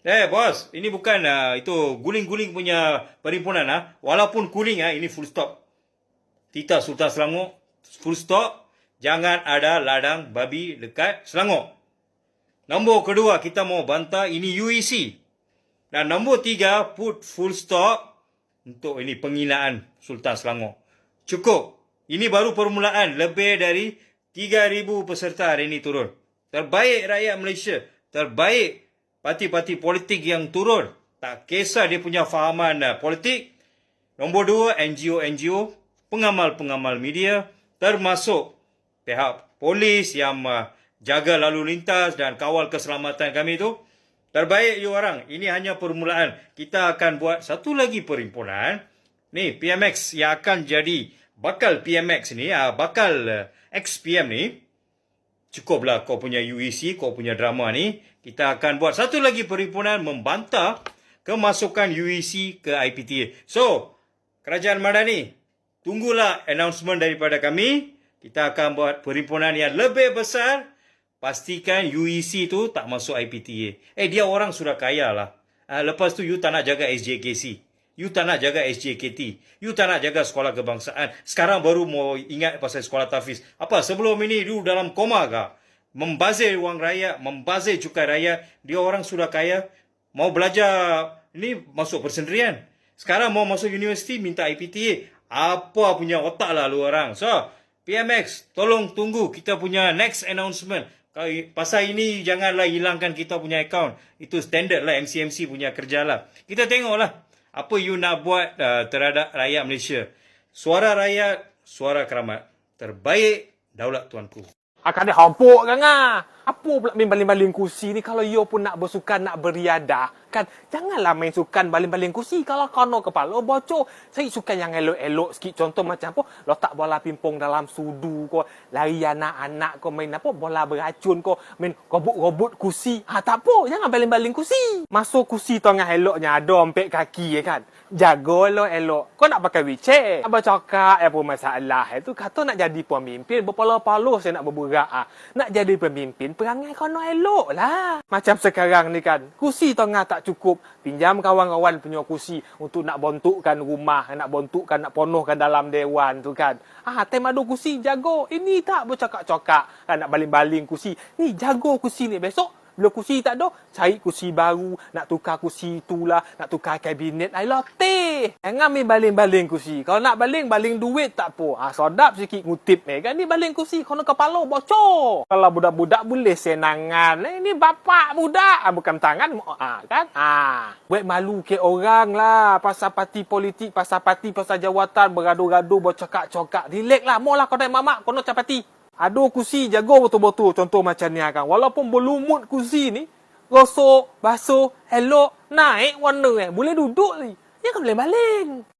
Bos, ini bukan itu guling-guling punya perhimpunan Walaupun guling ini full stop. Tita Sultan Selangor, full stop. Jangan ada ladang babi dekat Selangor. Nombor kedua, kita mau bantah ini UEC. Dan nombor tiga, put full stop untuk ini penghinaan Sultan Selangor. Cukup. Ini baru permulaan. Lebih dari 3,000 peserta hari ini turun. Terbaik rakyat Malaysia. Terbaik parti-parti politik yang turun. Tak kisah dia punya fahaman politik. Nombor dua, NGO-NGO, pengamal-pengamal media, termasuk pihak polis yang jaga lalu lintas dan kawal keselamatan kami itu. Terbaik you orang. Ini hanya permulaan. Kita akan buat satu lagi perhimpunan. Ni, PMX yang akan jadi bakal PMX ni, bakal XPM ni. Cukuplah kau punya UEC, kau punya drama ni. Kita akan buat satu lagi perhimpunan membantah kemasukan UEC ke IPTA. So, Kerajaan Madani, tunggulah announcement daripada kami. Kita akan buat perhimpunan yang lebih besar. Pastikan UEC tu tak masuk IPTA. Dia orang sudah kaya lah. Lepas tu you tak nak jaga SJKC. You tak nak jaga SJKT. You tak nak jaga sekolah kebangsaan. Sekarang baru mau ingat pasal sekolah tahfiz. Apa sebelum ini you dalam koma kah? Membazir wang rakyat, membazir cukai rakyat. Dia orang sudah kaya. Mau belajar ini masuk persendirian. Sekarang mau masuk universiti minta IPTA. Apa punya otak lah lu orang. So, PMX, tolong tunggu kita punya next announcement. Pasal ini janganlah hilangkan kita punya account. Itu standard lah MCMC punya kerja lah. Kita tengoklah apa you nak buat terhadap rakyat Malaysia. Suara rakyat, suara keramat. Terbaik daulat tuanku. Akan dia hampuk kan Apa pula main baling-baling kursi ni? Kalau you pun nak bersukan, nak beriadah, kan? Janganlah main sukan baling-baling kursi. Kalau kono kepala bocor. Saya sukan yang elok-elok sikit. Contoh macam apa? Letak bola pimpong dalam sudu ko. Lari anak-anak ko. Main apa? Bola beracun ko. Main robot-robot kursi. Tak apa. Jangan baling-baling kursi. Masuk kursi tengah eloknya. Ada ompek kaki kan? Jaga elok-elok. Kau nak pakai wheelchair. Abang cakap apa masalah. Itu kata nak jadi pemimpin. Berpala-pala saya nak bergerak. Nak jadi pemimpin. Perangai kono elok lah. Macam sekarang ni kan. Kursi tengah tak cukup. Pinjam kawan-kawan punya kursi. Untuk nak bontukkan rumah. Nak bontukkan, nak ponohkan dalam dewan tu kan. Time ada kursi jago. Ini tak bercakap-cakap. Nak baling-baling kursi. Ni jago kursi ni besok. Bila kursi tak ada, cari kursi baru. Nak tukar kursi itulah. Nak tukar kabinet. Letih. Jangan main baling-baling kursi. Kalau nak baling duit tak apa. Sodap sikit ngutip ni kan. Ni baling kursi. Kalau kepala bocor. Kalau budak-budak boleh senangan. Ini bapak budak. Bukan tangan. Kan? Buat malu ke orang lah. Pasal parti politik. Pasal parti, pasal jawatan. Bergaduh-gaduh. Bercakap-cakap. Relax lah. Maulah kau naik mamak. Kau nak parti. Ada kursi jago betul-betul. Contoh macam ni kan. Walaupun berlumut kursi ni. Gosok, basuh, elok, naik warna boleh duduk ni. Jangan boleh baling.